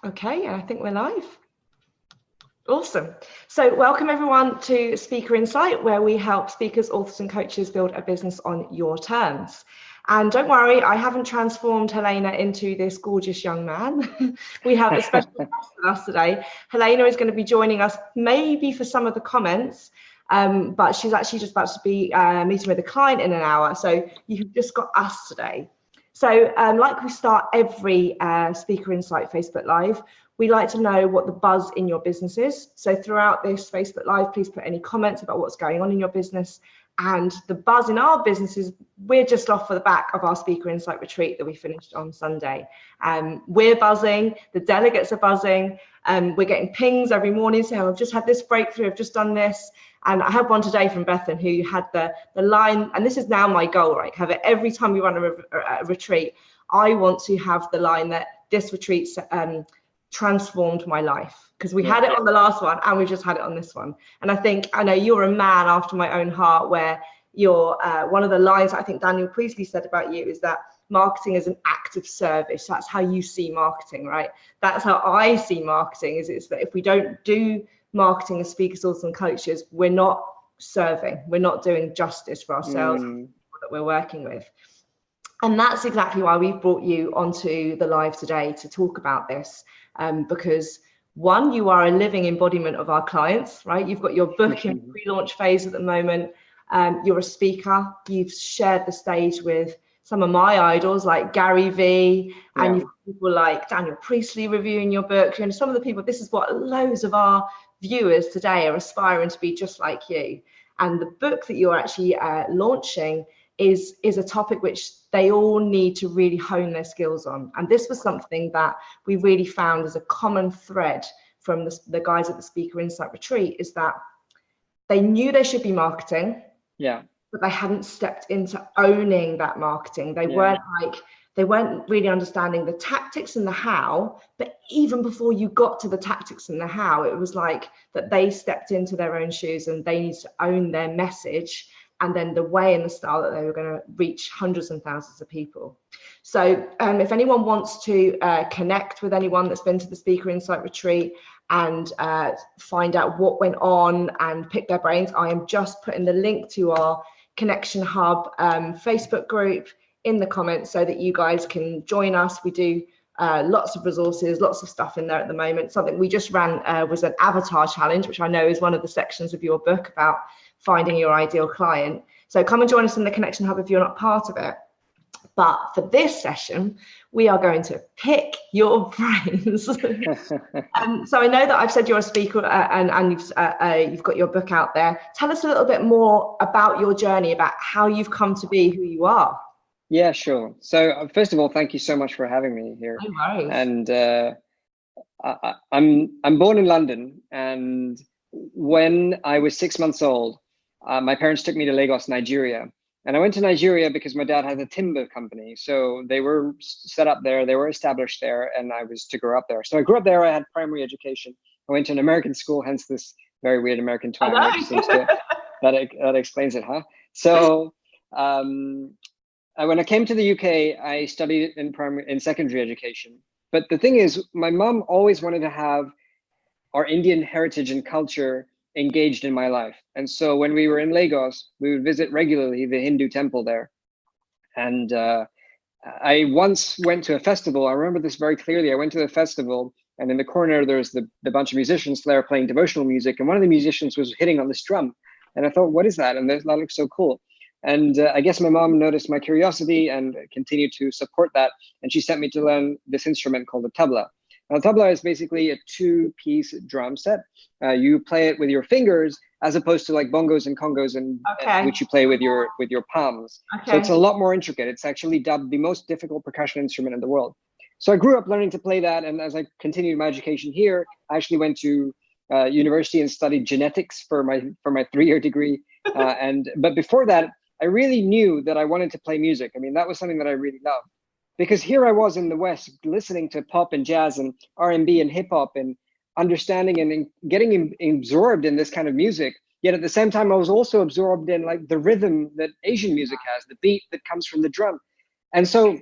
Okay, I think we're live. Awesome. So welcome everyone to Speaker Insight, where we help speakers, authors and coaches build a business on your terms. And don't worry, I haven't transformed Helena into this gorgeous young man. We have a special guest with us today. Helena is going to be joining us maybe for some of the comments, but she's actually just about to be meeting with a client in an hour. So you've just got us today. So like we start every Speaker Insight Facebook Live, we like to know what the buzz in your business is. So throughout this Facebook Live, please put any comments about what's going on in your business. And the buzz in our business is we're just off for the back of our Speaker Insight retreat that we finished on Sunday. We're buzzing, the delegates are buzzing, we're getting pings every morning saying, I've just had this breakthrough, I've just done this. And I had one today from Bethan who had the line, and this is now my goal, right? Have it every time we run a retreat. I want to have the line that this retreat transformed my life, because we had it on the last one and we just had it on this one. And I know you're a man after my own heart, where you're one of the lines I think Daniel Priestley said about you is that marketing is an act of service. That's how you see marketing, right? That's how I see marketing, is that if we don't do marketing as speakers, authors and coaches, we're not serving, we're not doing justice for ourselves that we're working with. And that's exactly why we've brought you onto the live today to talk about this, because one, you are a living embodiment of our clients, right? You've got your book in pre-launch phase at the moment. You're a speaker. You've shared the stage with some of my idols like Gary Vee, and you've got people like Daniel Priestley reviewing your book. And some of the people, this is what loads of our viewers today are aspiring to be just like you. And the book that you're actually launching is a topic which they all need to really hone their skills on. And this was something that we really found as a common thread from the guys at the Speaker Insight Retreat, is that they knew they should be marketing, but they hadn't stepped into owning that marketing. They weren't really understanding the tactics and the how, but even before you got to the tactics and the how, it was like that they stepped into their own shoes and they needed to own their message, and then the way and the style that they were going to reach hundreds and thousands of people. So if anyone wants to connect with anyone that's been to the Speaker Insight Retreat and find out what went on and pick their brains, I am just putting the link to our Connection Hub Facebook group in the comments so that you guys can join us. We do lots of resources, lots of stuff in there at the moment. Something we just ran was an avatar challenge, which I know is one of the sections of your book about finding your ideal client. So come and join us in the Connection Hub if you're not part of it. But for this session, we are going to pick your brains. So I know that I've said you're a speaker and you've got your book out there. Tell us a little bit more about your journey, about how you've come to be who you are. Yeah, sure. So first of all, thank you so much for having me here. No worries. And I'm born in London, and when I was 6 months old, my parents took me to Lagos, Nigeria. And I went to Nigeria because my dad had a timber company. So they were set up there, they were established there, and I was to grow up there. So I grew up there, I had primary education. I went to an American school, hence this very weird American twang. That explains it, huh? So when I came to the UK, I studied in secondary education. But the thing is, my mom always wanted to have our Indian heritage and culture engaged in my life. And so when we were in Lagos, we would visit regularly the Hindu temple there. And I once went to a festival. I remember this very clearly. I went to the festival, and in the corner, there's the bunch of musicians there playing devotional music. And one of the musicians was hitting on this drum. And I thought, what is that? And that looks so cool. And I guess my mom noticed my curiosity and continued to support that. And she sent me to learn this instrument called the tabla. Now, tabla is basically a 2-piece drum set. You play it with your fingers, as opposed to like bongos and congos, and which you play with your palms. So it's a lot more intricate. It's actually dubbed the most difficult percussion instrument in the world. So I grew up learning to play that, and as I continued my education here, I actually went to university and studied genetics for my 3-year degree. But before that, I really knew that I wanted to play music. I mean, that was something that I really loved. Because here I was in the West listening to pop and jazz and R&B and hip hop and understanding and getting absorbed in this kind of music. Yet at the same time, I was also absorbed in like the rhythm that Asian music has, the beat that comes from the drum. And so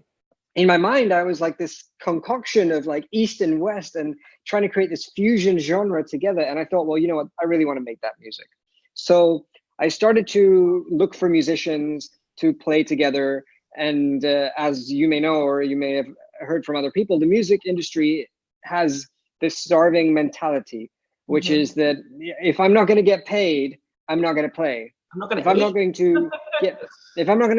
in my mind, I was like this concoction of like East and West and trying to create this fusion genre together. And I thought, well, you know what? I really want to make that music. So I started to look for musicians to play together. And as you may know, or you may have heard from other people, the music industry has this starving mentality, which is that if I'm not going to get paid, I'm not going to play. If I'm not going to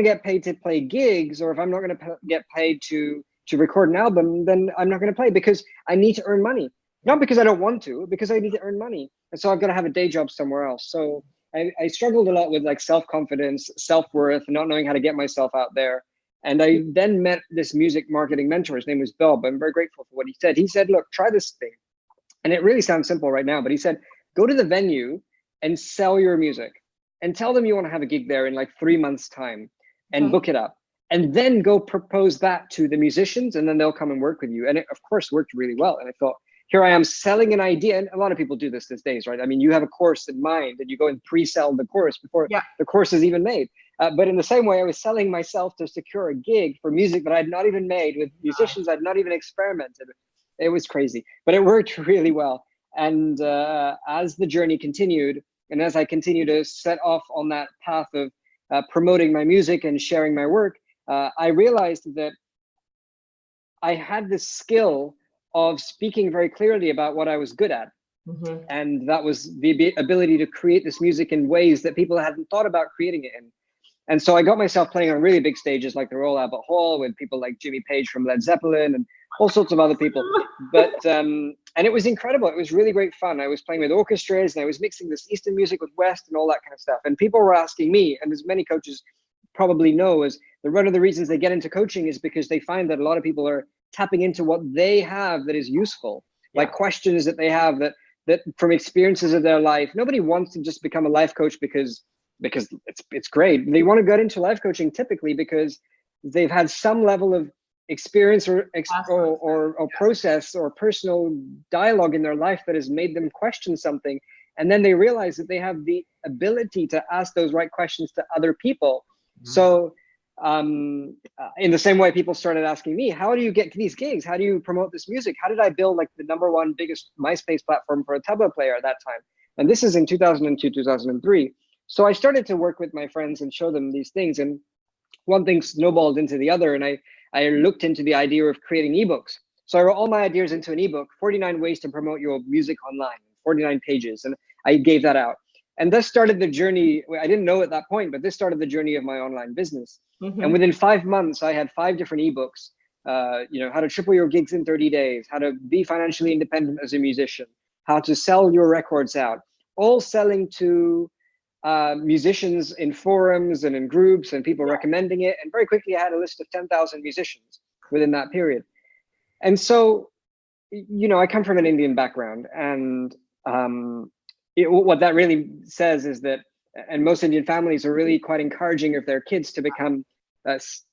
get paid to play gigs, or if I'm not going to get paid to record an album, then I'm not going to play, because I need to earn money. Not because I don't want to, because I need to earn money. And so I've got to have a day job somewhere else. So I struggled a lot with like self-confidence, self-worth, not knowing how to get myself out there. And I then met this music marketing mentor. His name was Bob. I'm very grateful for what he said. He said, look, try this thing. And it really sounds simple right now, but he said, go to the venue and sell your music and tell them you want to have a gig there in like 3 months' time and book it up. And then go propose that to the musicians, and then they'll come and work with you. And it, of course, worked really well. And I thought, here I am selling an idea. And a lot of people do this these days, right? I mean, you have a course in mind and you go and pre-sell the course before the course is even made. But in the same way, I was selling myself to secure a gig for music that I'd not even made with musicians I'd not even experimented. It was crazy, but it worked really well. And as the journey continued, and as I continued to set off on that path of promoting my music and sharing my work, I realized that I had this skill of speaking very clearly about what I was good at. And that was the ability to create this music in ways that people hadn't thought about creating it in. And so I got myself playing on really big stages like the Royal Albert Hall with people like Jimmy Page from Led Zeppelin and all sorts of other people. But and it was incredible. It was really great fun. I was playing with orchestras and I was mixing this Eastern music with West and all that kind of stuff. And people were asking me, and as many coaches probably know, is one of the reasons they get into coaching is because they find that a lot of people are tapping into what they have that is useful, like questions that they have that from experiences of their life. Nobody wants to just become a life coach because it's great. They want to get into life coaching typically because they've had some level of experience or process or personal dialogue in their life that has made them question something. And then they realize that they have the ability to ask those right questions to other people. So in the same way, people started asking me, how do you get these gigs? How do you promote this music? How did I build like the #1 biggest MySpace platform for a tabla player at that time? And this is in 2002, 2003. So I started to work with my friends and show them these things. And one thing snowballed into the other. And I looked into the idea of creating ebooks. So I wrote all my ideas into an ebook, 49 ways to promote your music online, 49 pages. And I gave that out. And this started the journey. I didn't know at that point, but this started the journey of my online business. And within 5 months, I had 5 different ebooks. How to triple your gigs in 30 days, how to be financially independent as a musician, how to sell your records out, all selling to musicians in forums and in groups and people recommending it. And very quickly, I had a list of 10,000 musicians within that period. And so, I come from an Indian background, and what that really says is that, and most Indian families are really quite encouraging of their kids to become,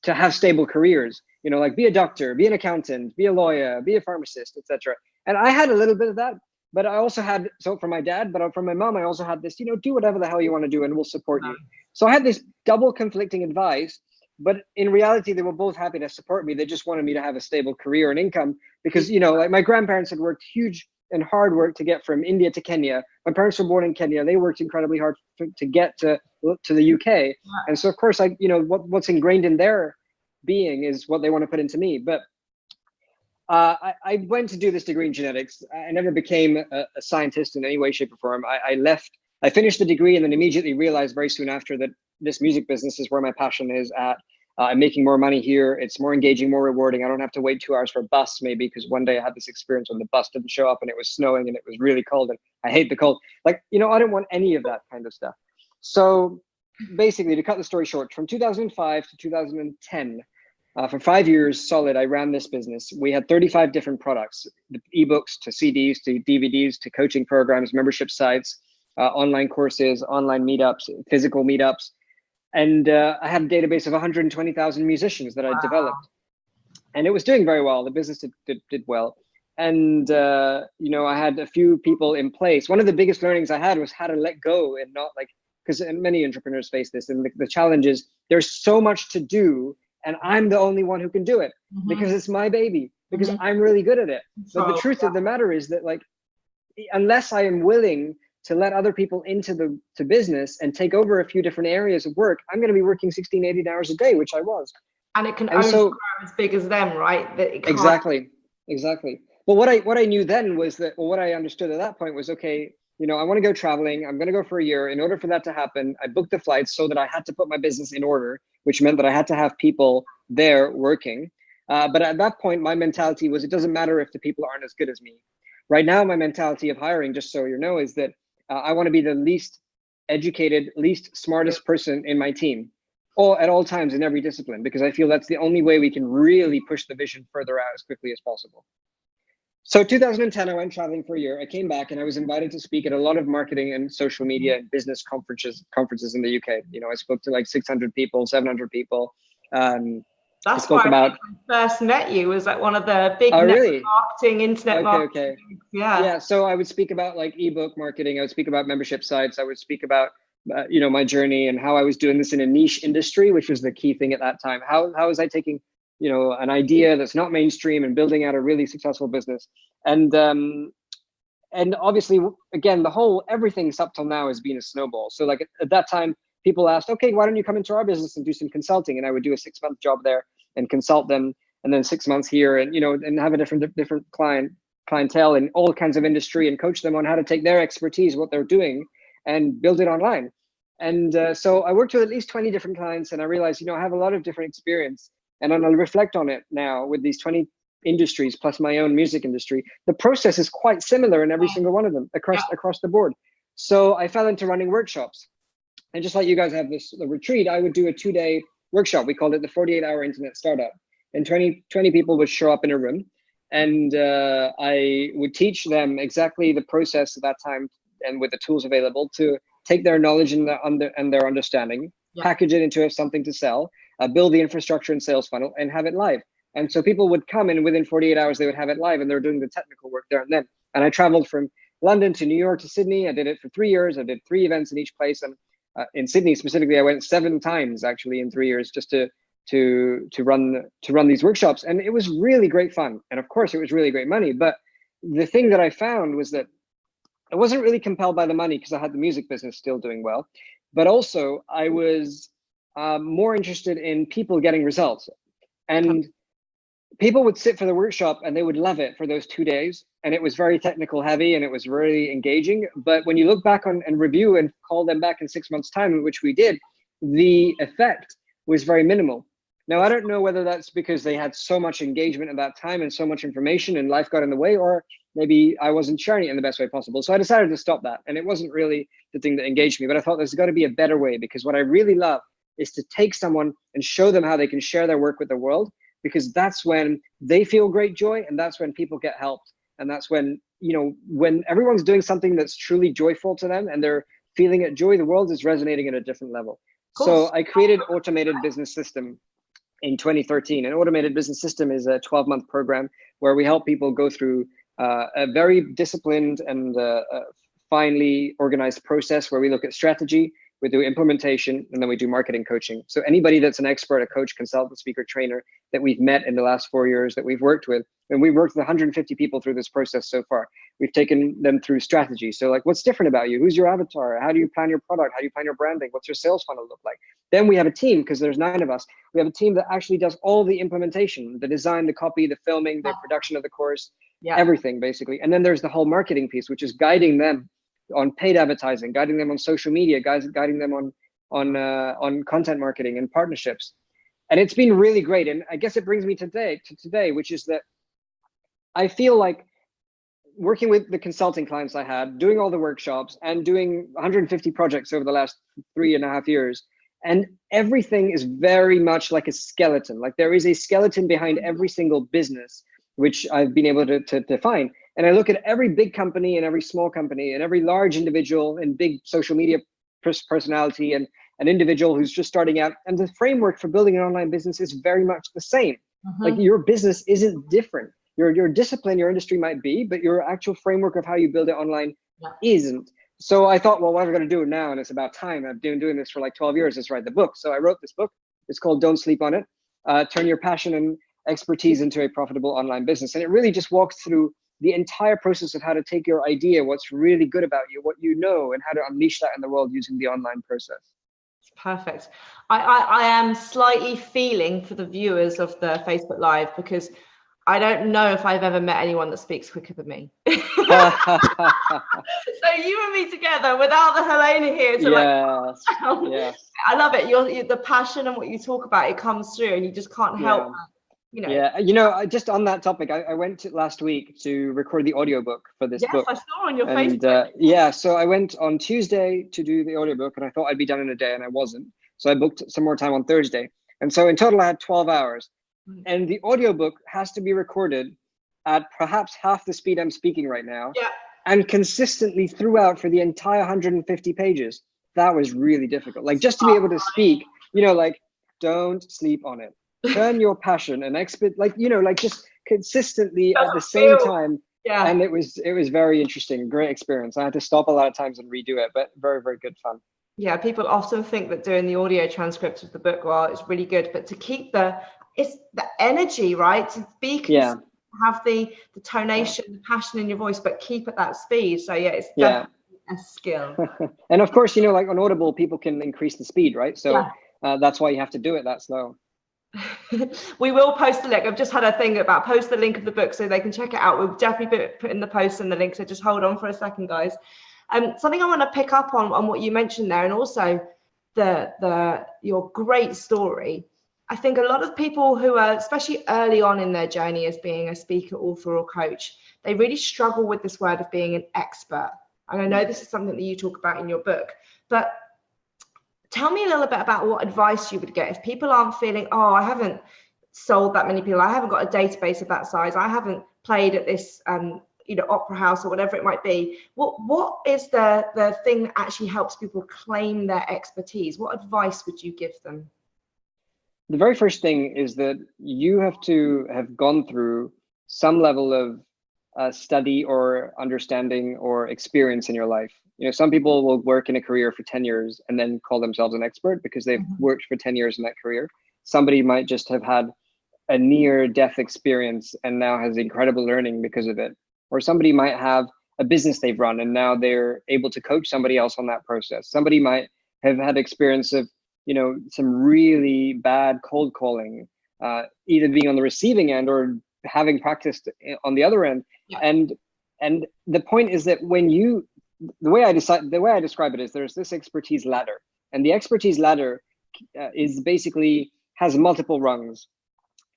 to have stable careers, like be a doctor, be an accountant, be a lawyer, be a pharmacist, etc. And I had a little bit of that, but I also had, so from my dad, but from my mom, I also had this, do whatever the hell you want to do and we'll support you. So I had this double conflicting advice, but in reality, they were both happy to support me. They just wanted me to have a stable career and income because, like my grandparents had worked huge and hard work to get from India to Kenya. My parents were born in Kenya. They worked incredibly hard to get to the UK. And so of course, what's ingrained in their being is what they want to put into me. But I went to do this degree in genetics. I never became a scientist in any way, shape or form. I finished the degree and then immediately realized very soon after that this music business is where my passion is at. I'm making more money here. It's more engaging, more rewarding. I don't have to wait 2 hours for a bus maybe, because one day I had this experience when the bus didn't show up and it was snowing and it was really cold and I hate the cold. I don't want any of that kind of stuff. So basically, to cut the story short, from 2005 to 2010, for 5 years solid, I ran this business. We had 35 different products, ebooks to CDs to DVDs to coaching programs, membership sites, online courses, online meetups, physical meetups. And I had a database of 120,000 musicians that I developed. And it was doing very well. The business did well. And, I had a few people in place. One of the biggest learnings I had was how to let go and not because many entrepreneurs face this. And the challenge is there's so much to do and I'm the only one who can do it because it's my baby, because I'm really good at it. But the truth of the matter is that, like, unless I am willing to let other people into the business and take over a few different areas of work, I'm going to be working 16, 18 hours a day, which I was. And it can only grow as big as them, right? That it can't... Exactly. But what I knew then was that, or what I understood at that point was, okay, you know, I want to go traveling. I'm going to go for a year. In order for that to happen, I booked the flights so that I had to put my business in order, which meant that I had to have people there working. But at that point, my mentality was, it doesn't matter if the people aren't as good as me. Right now, my mentality of hiring, just so you know, is that I want to be the least educated, least smartest person in my team, or at all times in every discipline, because I feel that's the only way we can really push the vision further out as quickly as possible. So 2010, I went traveling for a year. I came back and I was invited to speak at a lot of marketing and social media and business conferences in the UK. You know, I spoke to like 600 people, 700 people. That's why I first met you, was at one of the big marketing, internet marketing. Yeah. So I would speak about like ebook marketing. I would speak about membership sites. I would speak about, you know, my journey and how I was doing this in a niche industry, which was the key thing at that time. How was I taking, you know, an idea that's not mainstream and building out a really successful business? And obviously, again, everything up till now has been a snowball. So like at that time, people asked, okay, why don't you come into our business and do some consulting? And I would do a 6-month job there and consult them, and then 6 months here, and, you know, and have a different clientele in all kinds of industry, and coach them on how to take their expertise, what they're doing, and build it online. And so I worked with at least 20 different clients, and I realized, you know, I have a lot of different experience, and I'll reflect on it now with these 20 industries plus my own music industry. The process is quite similar in every single one of them across the board. So I fell into running workshops. And just like you guys have the retreat, I would do a 2-day workshop. We called it the 48-hour internet startup. And 20 people would show up in a room, and I would teach them exactly the process at that time, and with the tools available, to take their knowledge and their understanding, package it into something to sell, build the infrastructure and sales funnel, and have it live. And so people would come, and within 48 hours, they would have it live, and they're doing the technical work there and then. And I traveled from London to New York to Sydney. I did it for 3 years. I did 3 events in each place. And in Sydney specifically, I went 7 times actually in 3 years just to run these workshops. And it was really great fun. And of course, it was really great money. But the thing that I found was that I wasn't really compelled by the money, because I had the music business still doing well. But also, I was more interested in people getting results. And people would sit for the workshop and they would love it for those 2 days. And it was very technical heavy and it was really engaging. But when you look back on and review and call them back in 6 months' time, which we did, the effect was very minimal. Now, I don't know whether that's because they had so much engagement at that time and so much information and life got in the way, or maybe I wasn't sharing it in the best way possible. So I decided to stop that. And it wasn't really the thing that engaged me, but I thought there's got to be a better way, because what I really love is to take someone and show them how they can share their work with the world, because that's when they feel great joy, and that's when people get helped. And that's when, you know, when everyone's doing something that's truly joyful to them and they're feeling it joy, the world is resonating at a different level. So I created Automated Business System in 2013. An Automated Business System is a 12-month program where we help people go through a very disciplined and finely organized process where we look at strategy, we do implementation, and then we do marketing coaching. So anybody that's an expert, a coach, consultant, speaker, trainer that we've met in the last 4 years that we've worked with, and we've worked with 150 people through this process so far. We've taken them through strategy. So like, what's different about you? Who's your avatar? How do you plan your product? How do you plan your branding? What's your sales funnel look like? Then we have a team, because there's 9 of us. We have a team that actually does all the implementation, the design, the copy, the filming, the production of the course, everything basically. And then there's the whole marketing piece, which is guiding them on paid advertising, guiding them on social media, guiding them on content marketing and partnerships. And it's been really great. And I guess it brings me to today, which is that I feel like working with the consulting clients I had, doing all the workshops and doing 150 projects over the last 3.5 years, and everything is very much like a skeleton. Like there is a skeleton behind every single business, which I've been able to find. And I look at every big company and every small company and every large individual and big social media personality and an individual who's just starting out. And the framework for building an online business is very much the same. Like your business isn't different. Your discipline, your industry might be, but your actual framework of how you build it online isn't. So I thought, well, what am I going to do now? And it's about time. I've been doing this for like 12 years. Let's write the book. So I wrote this book. It's called Don't Sleep on It. turn your passion and expertise into a profitable online business. And it really just walks through the entire process of how to take your idea, what's really good about you, what you know, and how to unleash that in the world using the online process. Perfect. I am slightly feeling for the viewers of the Facebook Live, because I don't know if I've ever met anyone that speaks quicker than me. So you and me together without the Helena here to I love it. You're the passion and what you talk about, it comes through, and you just can't help just on that topic, I went last week to record the audiobook for this book. Yes, I saw on your Facebook. So I went on Tuesday to do the audiobook, and I thought I'd be done in a day, and I wasn't. So I booked some more time on Thursday. And so in total, I had 12 hours. And the audiobook has to be recorded at perhaps half the speed I'm speaking right now. Yeah. And consistently throughout for the entire 150 pages. That was really difficult. Like, just to be able to speak, don't sleep on it. Turn your passion and just consistently at the same time. Yeah. And it was very interesting, great experience. I had to stop a lot of times and redo it, but very, very good fun. Yeah, people often think that doing the audio transcript of the book, well, it's really good, but to keep it's the energy, right? To speak, have the tonation, the passion in your voice, but keep at that speed. So it's definitely a skill. And of course, like on Audible, people can increase the speed, right? So that's why you have to do it that slow. We will post the link. I've just had a thing about post the link of the book so they can check it out. We'll definitely put in the post and the link. So just hold on for a second, guys. Something I want to pick up on what you mentioned there, and also your great story. I think a lot of people who are, especially early on in their journey as being a speaker, author, or coach, they really struggle with this word of being an expert. And I know this is something that you talk about in your book, but tell me a little bit about what advice you would get if people aren't feeling, I haven't sold that many people, I haven't got a database of that size, I haven't played at this opera house or whatever it might be. What is the thing that actually helps people claim their expertise? What advice would you give them? The very first thing is that you have to have gone through some level of study or understanding or experience in your life. Some people will work in a career for 10 years and then call themselves an expert because they've worked for 10 years in that career. Somebody might just have had a near-death experience and now has incredible learning because of it. Or somebody might have a business they've run and now they're able to coach somebody else on that process. Somebody might have had experience of some really bad cold calling, either being on the receiving end or having practiced on the other end. Yeah. And the point is that the way I describe it is there's this expertise ladder, and the expertise ladder is basically has multiple rungs.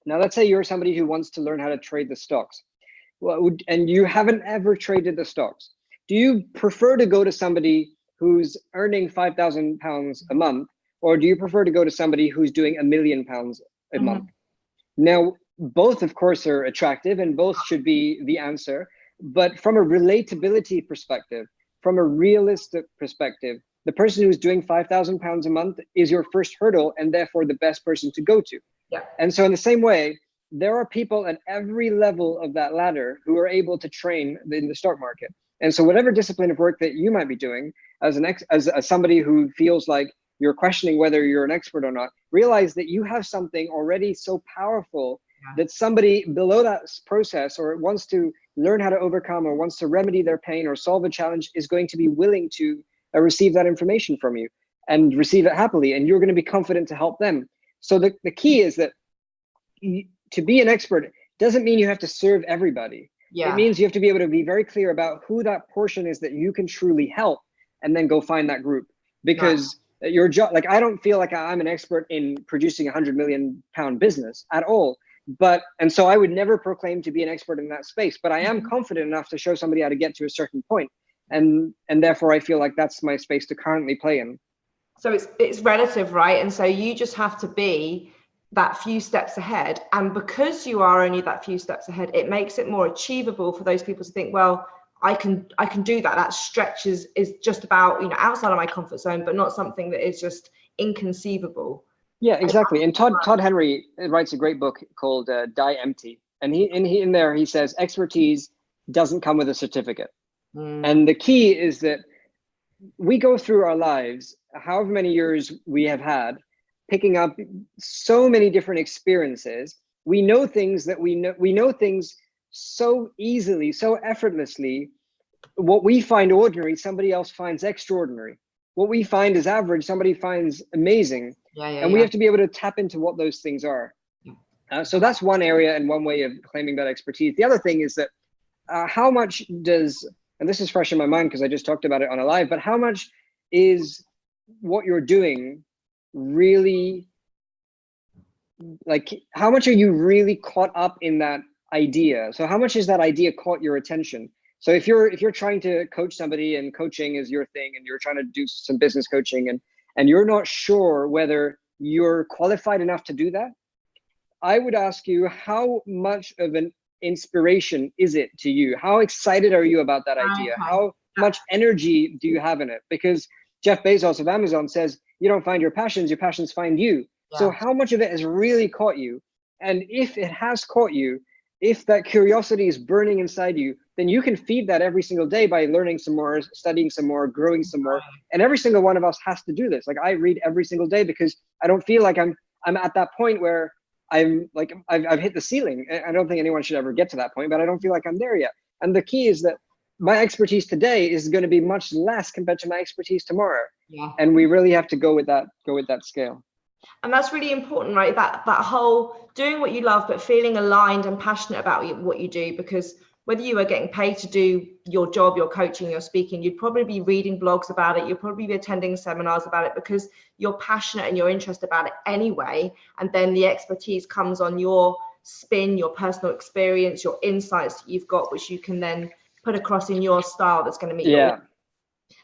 Now, let's say you're somebody who wants to learn how to trade the stocks, and you haven't ever traded the stocks. Do you prefer to go to somebody who's earning £5,000 a month, or do you prefer to go to somebody who's doing £1 million a month? Now, both, of course, are attractive and both should be the answer. But from a relatability perspective, from a realistic perspective, the person who's doing £5,000 a month is your first hurdle and therefore the best person to go to. Yeah. And so in the same way, there are people at every level of that ladder who are able to train in the stock market. And so whatever discipline of work that you might be doing as somebody who feels like you're questioning whether you're an expert or not, realize that you have something already so powerful that somebody below that process or wants to learn how to overcome or wants to remedy their pain or solve a challenge is going to be willing to receive that information from you and receive it happily. And you're going to be confident to help them. So the key is that to be an expert doesn't mean you have to serve everybody. Yeah. It means you have to be able to be very clear about who that portion is that you can truly help and then go find that group. Because your job, like, I don't feel like I'm an expert in producing £100 million business at all. And so I would never proclaim to be an expert in that space, but I am confident enough to show somebody how to get to a certain point. And therefore I feel like that's my space to currently play in. So it's relative, right? And so you just have to be that few steps ahead. And because you are only that few steps ahead, it makes it more achievable for those people to think, well, I can do that. That stretch is just about, outside of my comfort zone, but not something that is just inconceivable. Yeah, exactly. And Todd Henry writes a great book called Die Empty. And in there, he says, expertise doesn't come with a certificate. And the key is that we go through our lives, however many years we have had, picking up so many different experiences. We know things that we know things so easily, so effortlessly. What we find ordinary, somebody else finds extraordinary. What we find is average, somebody finds amazing. And we have to be able to tap into what those things are. So that's one area and one way of claiming that expertise. The other thing is that how much does, and this is fresh in my mind because I just talked about it on a live, but how much is what you're doing really, like, how much are you really caught up in that idea? So how much has that idea caught your attention? So if you're trying to coach somebody and coaching is your thing and you're trying to do some business coaching and you're not sure whether you're qualified enough to do that, I would ask you, how much of an inspiration is it to you? How excited are you about that idea? How much energy do you have in it? Because Jeff Bezos of Amazon says, you don't find your passions find you. Yeah. So how much of it has really caught you? And if it has caught you, if that curiosity is burning inside you, then you can feed that every single day by learning some more, studying some more, growing some more. And every single one of us has to do this. Like, I read every single day because I don't feel like I'm at that point where I'm like, I've hit the ceiling. I don't think anyone should ever get to that point, but I don't feel like I'm there yet. And the key is that my expertise today is going to be much less compared to my expertise tomorrow. Yeah. And we really have to go with that scale. And that's really important, right? That whole doing what you love, but feeling aligned and passionate about what you do, because whether you are getting paid to do your job, your coaching, your speaking, you'd probably be reading blogs about it. You'll probably be attending seminars about it because you're passionate and you're interested about it anyway. And then the expertise comes on your spin, your personal experience, your insights that you've got, which you can then put across in your style that's going to meet your.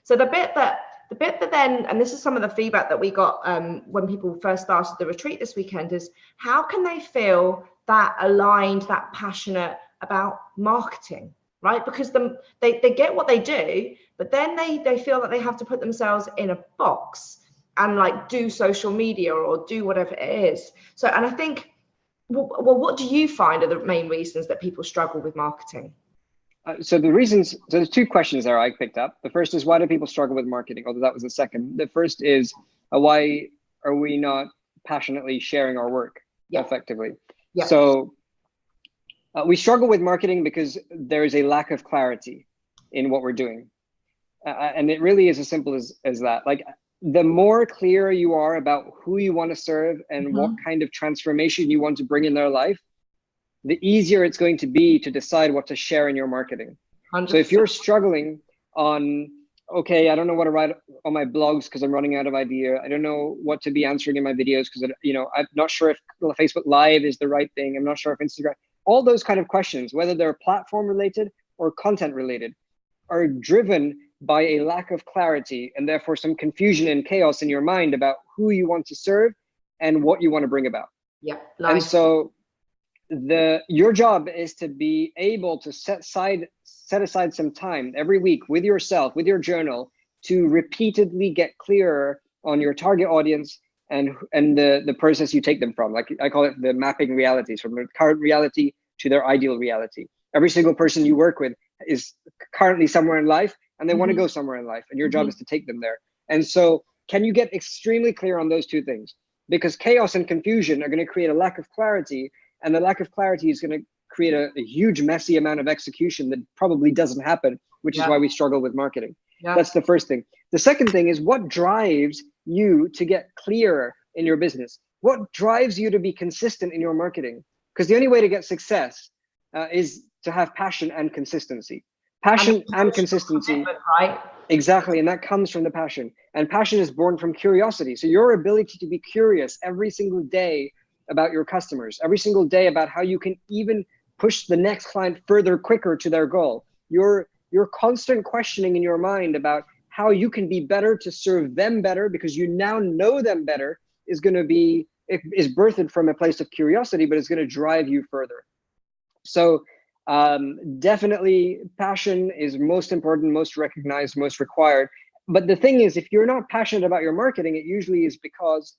So the bit that then, and this is some of the feedback that we got when people first started the retreat this weekend, is how can they feel that aligned, that passionate about marketing, right? Because they get what they do, but then they feel that they have to put themselves in a box and like do social media or do whatever it is. So, and I think, well, what do you find are the main reasons that people struggle with marketing? So there's two questions there I picked up. The first is, why do people struggle with marketing? Although that was the second. The first is, why are we not passionately sharing our work effectively? Yeah. So we struggle with marketing because there is a lack of clarity in what we're doing. And it really is as simple as that. Like, the more clear you are about who you want to serve and what kind of transformation you want to bring in their life, the easier it's going to be to decide what to share in your marketing. 100%. So if you're struggling on, okay, I don't know what to write on my blogs because I'm running out of idea. I don't know what to be answering in my videos because, I'm not sure if Facebook Live is the right thing. I'm not sure if Instagram, all those kind of questions, whether they're platform related or content related, are driven by a lack of clarity and therefore some confusion and chaos in your mind about who you want to serve and what you want to bring about. Yeah. Nice. And so your job is to be able to set aside some time every week with yourself, with your journal, to repeatedly get clearer on your target audience and the process you take them from. Like, I call it the mapping realities, from their current reality to their ideal reality. Every single person you work with is currently somewhere in life and they want to go somewhere in life, and your job is to take them there. And so can you get extremely clear on those two things? Because chaos and confusion are going to create a lack of clarity, and the lack of clarity is going to create a huge, messy amount of execution that probably doesn't happen, which is why we struggle with marketing. Yeah. That's the first thing. The second thing is, what drives you to get clearer in your business? What drives you to be consistent in your marketing? Because the only way to get success is to have passion and consistency. Passion and consistency. Right? Exactly. And that comes from the passion. And passion is born from curiosity. So your ability to be curious every single day about your customers, every single day about how you can even push the next client further, quicker to their goal. Your constant questioning in your mind about how you can be better to serve them better because you now know them better is birthed from a place of curiosity, but it's going to drive you further. So definitely passion is most important, most recognized, most required. But the thing is, if you're not passionate about your marketing, it usually is because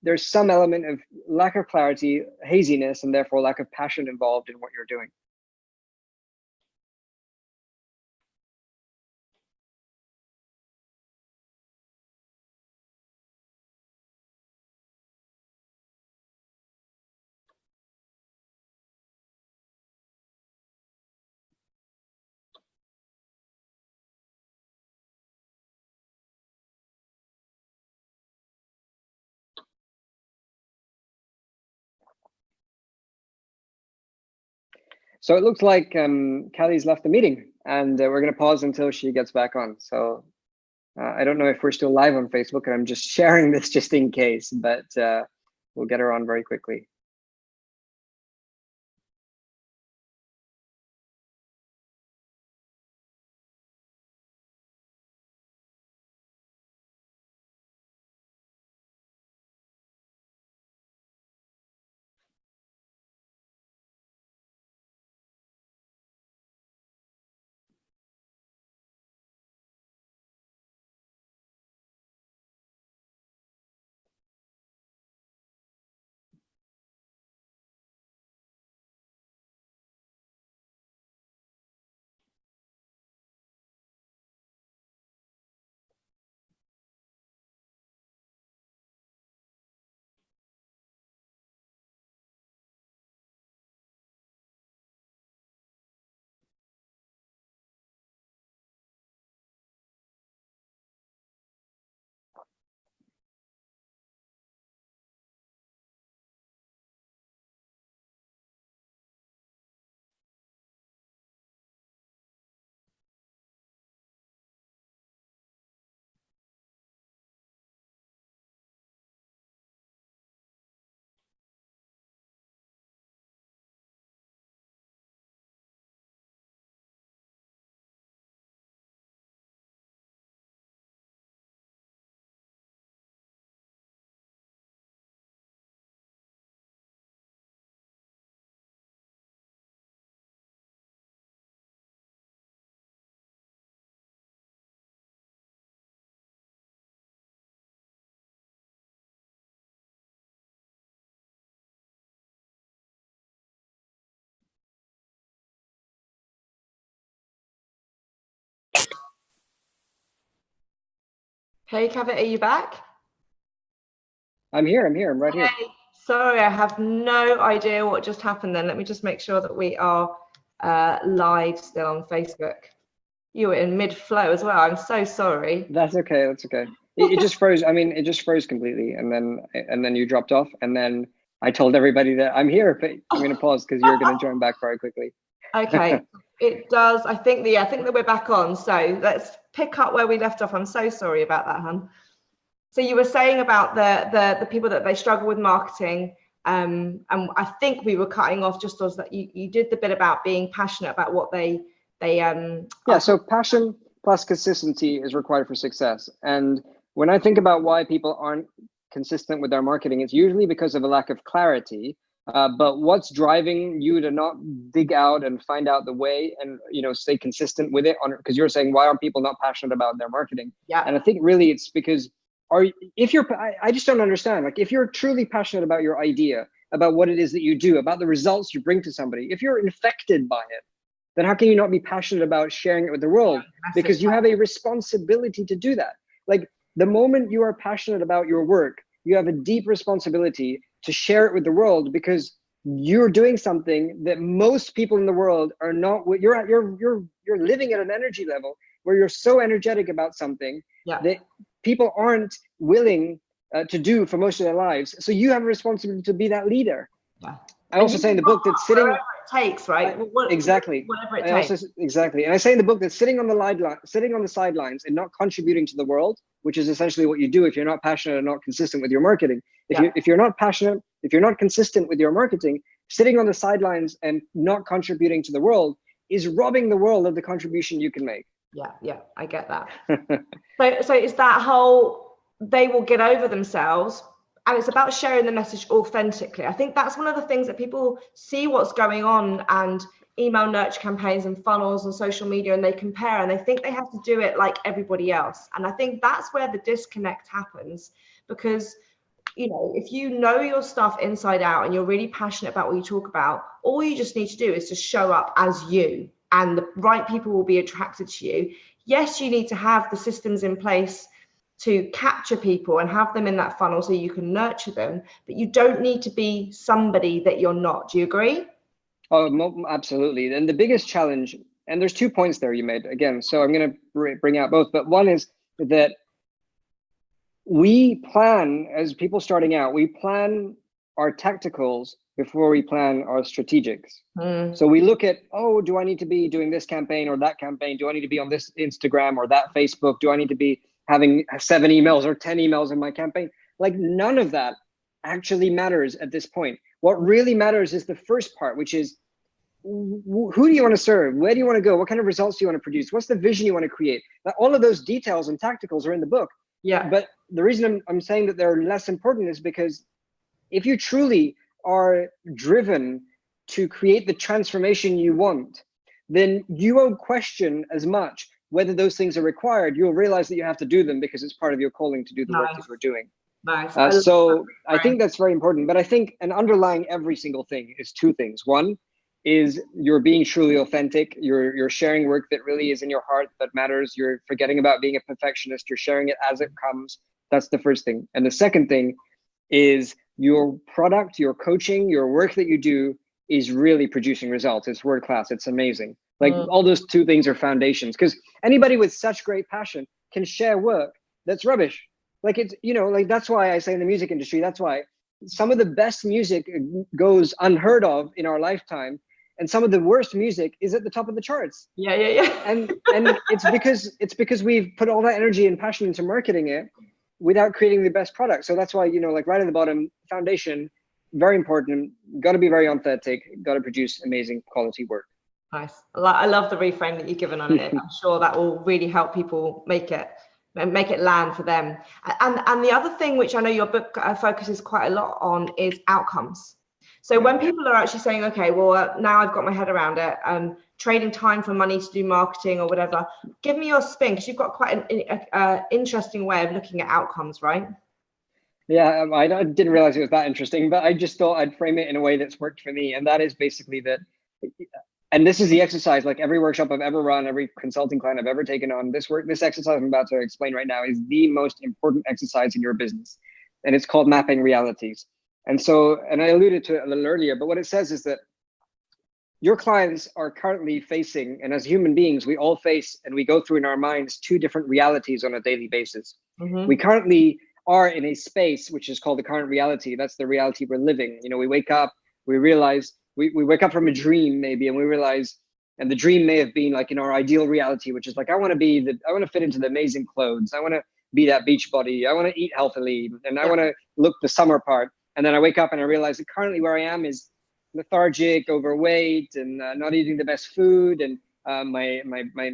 there's some element of lack of clarity, haziness, and therefore lack of passion involved in what you're doing. So it looks like Callie's left the meeting, and we're going to pause until she gets back on. So I don't know if we're still live on Facebook, and I'm just sharing this just in case, but we'll get her on very quickly. Hey, Kavit, are you back? I'm here. I'm right here. Sorry, I have no idea what just happened then. Let me just make sure that we are live still on Facebook. You were in mid-flow as well. I'm so sorry. That's okay. That's okay. It just froze. I mean, it just froze completely, and then you dropped off, and then I told everybody that I'm here, but I'm going to pause because you're going to join back very quickly. Okay, it does. I think that we're back on. So let's pick up where we left off. I'm so sorry about that, hun. So you were saying about the people that they struggle with marketing, and I think we were cutting off just as that you did the bit about being passionate about what they yeah. So passion plus consistency is required for success. And when I think about why people aren't consistent with their marketing, it's usually because of a lack of clarity. But what's driving you to not dig out and find out the way and stay consistent with it? Because you're saying, why are people not passionate about their marketing? Yeah. And I think really it's because I just don't understand. Like, if you're truly passionate about your idea, about what it is that you do, about the results you bring to somebody, if you're infected by it, then how can you not be passionate about sharing it with the world? Because you have a responsibility to do that. Like, the moment you are passionate about your work, you have a deep responsibility to share it with the world, because you're doing something that most people in the world are not. You're living at an energy level where you're so energetic about something that people aren't willing to do for most of their lives. So you have a responsibility to be that leader. Yeah. I also say in the book that sitting whatever it takes, right? Exactly. Whatever it takes. Exactly. And I say in the book that sitting on the sidelines and not contributing to the world, which is essentially what you do if you're not passionate and not consistent with your marketing. If you're not passionate, if you're not consistent with your marketing, sitting on the sidelines and not contributing to the world is robbing the world of the contribution you can make. Yeah, I get that. So it's that whole, they will get over themselves, and it's about sharing the message authentically. I think that's one of the things that people see what's going on, and email nurture campaigns and funnels and social media, and they compare and they think they have to do it like everybody else. And I think that's where the disconnect happens, because if you know your stuff inside out and you're really passionate about what you talk about, all you just need to do is to show up as you, and the right people will be attracted to you. Yes, you need to have the systems in place to capture people and have them in that funnel so you can nurture them, but you don't need to be somebody that you're not. Do you agree? Oh, absolutely. And the biggest challenge, and there's 2 points there you made again, so I'm going to bring out both, but one is that we plan, as people starting out, we plan our tacticals before we plan our strategics. So we look at, oh, do I need to be doing this campaign or that campaign? Do I need to be on this Instagram or that Facebook? Do I need to be having 7 emails or 10 emails in my campaign? Like, none of that actually matters at this point. What really matters is the first part, which is, who do you want to serve? Where do you want to go? What kind of results do you want to produce? What's the vision you want to create? Now, all of those details and tacticals are in the book. Yeah. But the reason I'm saying that they're less important is because if you truly are driven to create the transformation you want, then you won't question as much whether those things are required. You'll realize that you have to do them because it's part of your calling to do the work that you're doing. Nice. So I think that's very important. But I think an underlying every single thing is 2 things. One is you're being truly authentic. You're sharing work that really is in your heart, that matters. You're forgetting about being a perfectionist. You're sharing it as it comes. That's the first thing. And the second thing is your product, your coaching, your work that you do is really producing results. It's world class. It's amazing. Like all those 2 things are foundations, because anybody with such great passion can share work that's rubbish. Like, it's, like, that's why I say in the music industry, that's why some of the best music goes unheard of in our lifetime, and some of the worst music is at the top of the charts. Yeah. And it's because we've put all that energy and passion into marketing it without creating the best product. So that's why, like, right at the bottom, foundation, very important. Got to be very authentic. Got to produce amazing quality work. Nice. I love the reframe that you've given on it. I'm sure that will really help people make it land for them. And the other thing, which I know your book focuses quite a lot on, is outcomes. So when people are actually saying, okay, well, now I've got my head around it, trading time for money to do marketing or whatever, give me your spin, because you've got quite an interesting way of looking at outcomes, right? Yeah, I didn't realize it was that interesting, but I just thought I'd frame it in a way that's worked for me. And that is basically that, and this is the exercise, like every workshop I've ever run, every consulting client I've ever taken on, this exercise I'm about to explain right now is the most important exercise in your business. And it's called mapping realities. And so, and I alluded to it a little earlier, but what it says is that your clients are currently facing, and as human beings, we all face and we go through in our minds 2 different realities on a daily basis. We currently are in a space which is called the current reality. That's the reality we're living. We wake up, we realize, we wake up from a dream maybe, and we realize, and the dream may have been like in our ideal reality, which is like, I want to fit into the amazing clothes. I want to be that beach body. I want to eat healthily, and I want to look the summer part. And then I wake up and I realize that currently where I am is lethargic, overweight, and not eating the best food, and my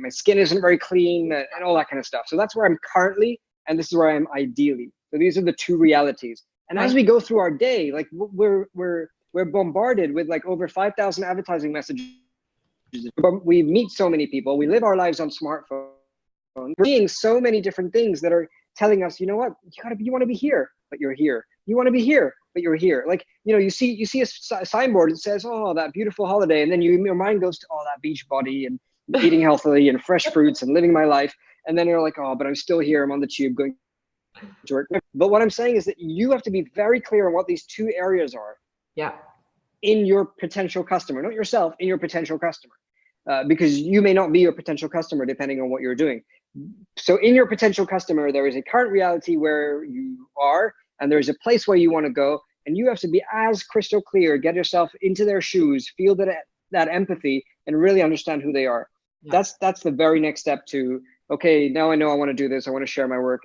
skin isn't very clean, and all that kind of stuff. So that's where I'm currently, and this is where I am ideally. So these are the 2 realities. And as we go through our day, like we're bombarded with like over 5,000 advertising messages. We meet so many people. We live our lives on smartphones. We're seeing so many different things that are telling us, you know what, you want to be here, but you're here. You want to be here, but you're here. Like, you see a signboard that says, oh, that beautiful holiday. And then your mind goes to, oh, that beach body and eating healthily and fresh fruits and living my life. And then you're like, oh, but I'm still here. I'm on the tube going to work. But what I'm saying is that you have to be very clear on what these 2 areas are. Yeah. In your potential customer, not yourself, in your potential customer. Because you may not be your potential customer depending on what you're doing. So in your potential customer, there is a current reality where you are, and there's a place where you want to go, and you have to be as crystal clear, get yourself into their shoes, feel that empathy, and really understand who they are. Yeah. That's the very next step to, okay, now I know I want to do this. I want to share my work.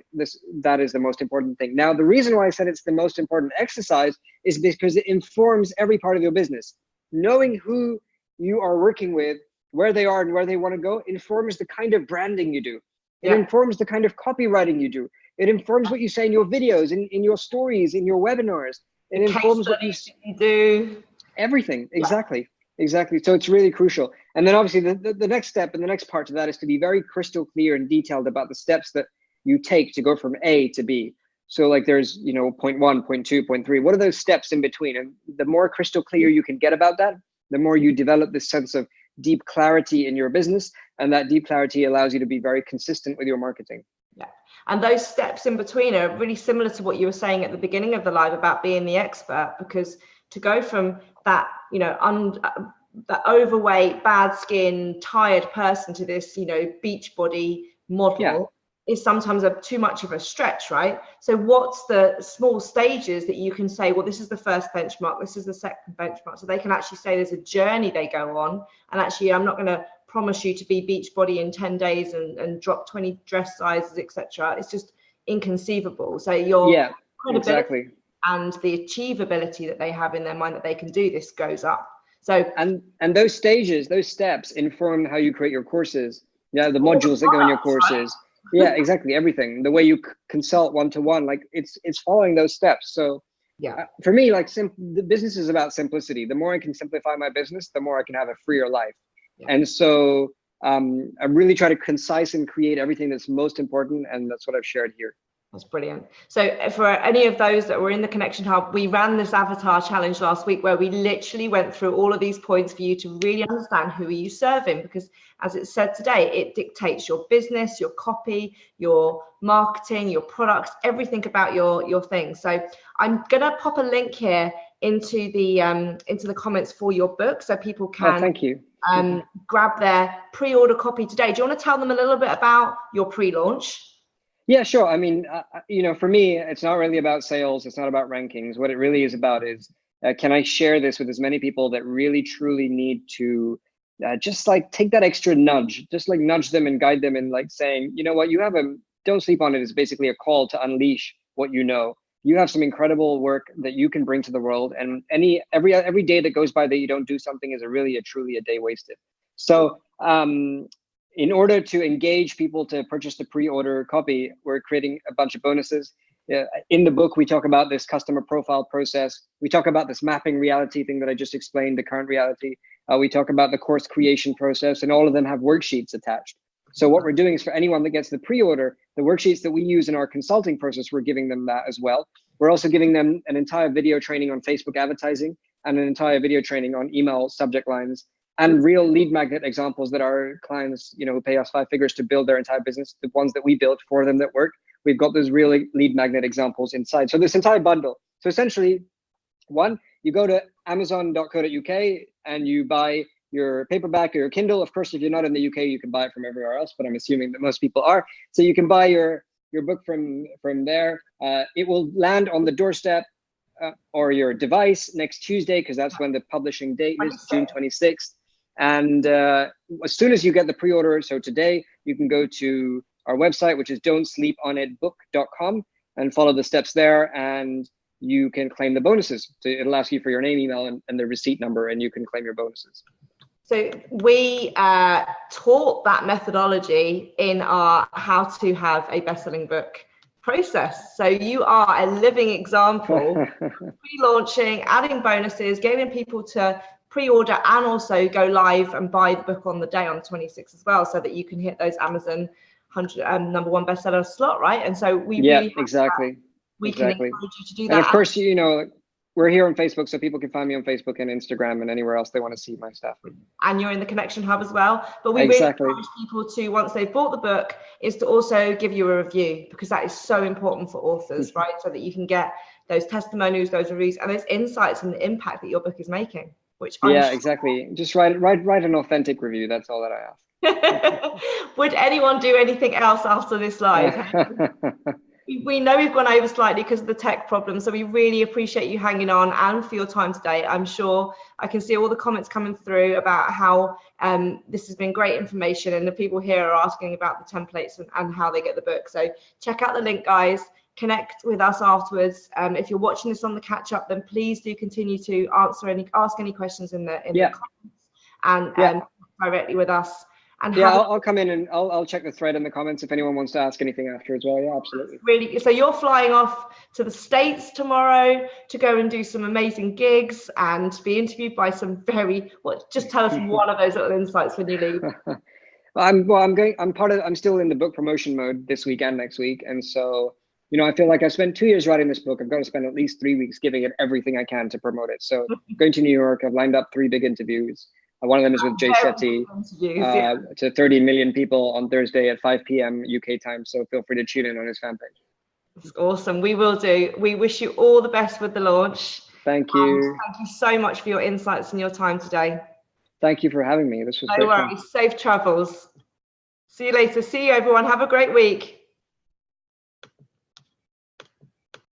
That is the most important thing. Now, the reason why I said it's the most important exercise is because it informs every part of your business. Knowing who you are working with, where they are and where they want to go, informs the kind of branding you do. It informs the kind of copywriting you do. It informs what you say in your videos, in your stories, in your webinars. It informs what you do. Everything. Exactly. So it's really crucial. And then obviously the next step and the next part to that is to be very crystal clear and detailed about the steps that you take to go from A to B. So like there's, point 1, point 2, point 3. What are those steps in between? And the more crystal clear you can get about that, the more you develop this sense of deep clarity in your business. And that deep clarity allows you to be very consistent with your marketing. Yeah. And those steps in between are really similar to what you were saying at the beginning of the live about being the expert, because to go from that, that overweight, bad skin, tired person to this, beach body model is sometimes too much of a stretch, right? So what's the small stages that you can say, well, this is the first benchmark, this is the second benchmark, so they can actually say there's a journey they go on, and actually I'm not going to promise you to be Beachbody in 10 days and drop 20 dress sizes, etc. It's just inconceivable. So your credibility and the achievability that they have in their mind that they can do this goes up. So and those stages, those steps inform how you create your courses. Yeah, the modules that go in your courses. Right? Yeah, exactly. Everything. The way you consult one-to-one, like it's following those steps. So for me, like the business is about simplicity. The more I can simplify my business, the more I can have a freer life. Yeah. And so I really try to concise and create everything that's most important, and that's what I've shared here. That's brilliant. So for any of those that were in the Connection Hub, we ran this avatar challenge last week where we literally went through all of these points for you to really understand who are you serving, because as it said today, it dictates your business, your copy, your marketing, your products, everything about your thing. So I'm going to pop a link here into the comments for your book so people can thank you. Grab their pre-order copy today. Do you want to tell them a little bit about your pre-launch? Yeah, sure. I mean, for me, it's not really about sales. It's not about rankings. What it really is about is, can I share this with as many people that really, truly need to just like take that extra nudge, just like nudge them and guide them in like saying, you know what, don't sleep on it is basically a call to unleash what you know. You have some incredible work that you can bring to the world, and every day that goes by that you don't do something is truly a day wasted. So, in order to engage people to purchase the pre-order copy, we're creating a bunch of bonuses. In the book, we talk about this customer profile process. We talk about this mapping reality thing that I just explained, the current reality. We talk about the course creation process, and all of them have worksheets attached. So what we're doing is for anyone that gets the pre-order, the worksheets that we use in our consulting process, we're giving them that as well. We're also giving them an entire video training on Facebook advertising and an entire video training on email subject lines, and real lead magnet examples that our clients, who pay us 5 figures to build their entire business, the ones that we built for them that work, we've got those real lead magnet examples inside. So this entire bundle. So essentially, one, you go to amazon.co.uk and you buy your paperback or your Kindle. Of course, if you're not in the UK, you can buy it from everywhere else, but I'm assuming that most people are. So you can buy your book from there. It will land on the doorstep or your device next Tuesday, because that's when the publishing date is, June 26th. And as soon as you get the pre-order, so today, you can go to our website, which is don'tsleeponitbook.com, and follow the steps there, and you can claim the bonuses. So it'll ask you for your name, email, and the receipt number, and you can claim your bonuses. So we taught that methodology in our How to Have a Best-Selling Book process. So you are a living example, pre-launching, adding bonuses, getting people to pre-order and also go live and buy the book on the day on the 26th as well, so that you can hit those Amazon 100 number one bestseller slot, right? And so we really exactly. We can encourage you to do that. And of course, we're here on Facebook, so people can find me on Facebook and Instagram and anywhere else they want to see my stuff. And you're in the Connection Hub as well. But we really encourage people to, once they've bought the book, is to also give you a review, because that is so important for authors, right? So that you can get those testimonials, those reviews, and those insights and the impact that your book is making. Exactly. Just write an authentic review. That's all that I ask. Would anyone do anything else after this live? We know we've gone over slightly because of the tech problem, so we really appreciate you hanging on and for your time today. I'm sure I can see all the comments coming through about how this has been great information, and the people here are asking about the templates and how they get the book. So check out the link, guys. Connect with us afterwards. If you're watching this on the catch up, then please do continue to ask any questions in the comments and directly with us. And I'll come in and I'll check the thread in the comments if anyone wants to ask anything after as well. Yeah, absolutely. Really. So you're flying off to the States tomorrow to go and do some amazing gigs and be interviewed by some just tell us one of those little insights when you leave. I'm still in the book promotion mode this week and next week. And so, I feel like I've spent 2 years writing this book. I've got to spend at least 3 weeks giving it everything I can to promote it. So going to New York, I've lined up 3 big interviews. One of them is with Jay Shetty to 30 million people on Thursday at 5 p.m. UK time. So feel free to tune in on his fan page. That's awesome. We will do. We wish you all the best with the launch. Thank you. Thank you so much for your insights and your time today. Thank you for having me. This was no worries. Safe travels. See you later. See you, everyone. Have a great week.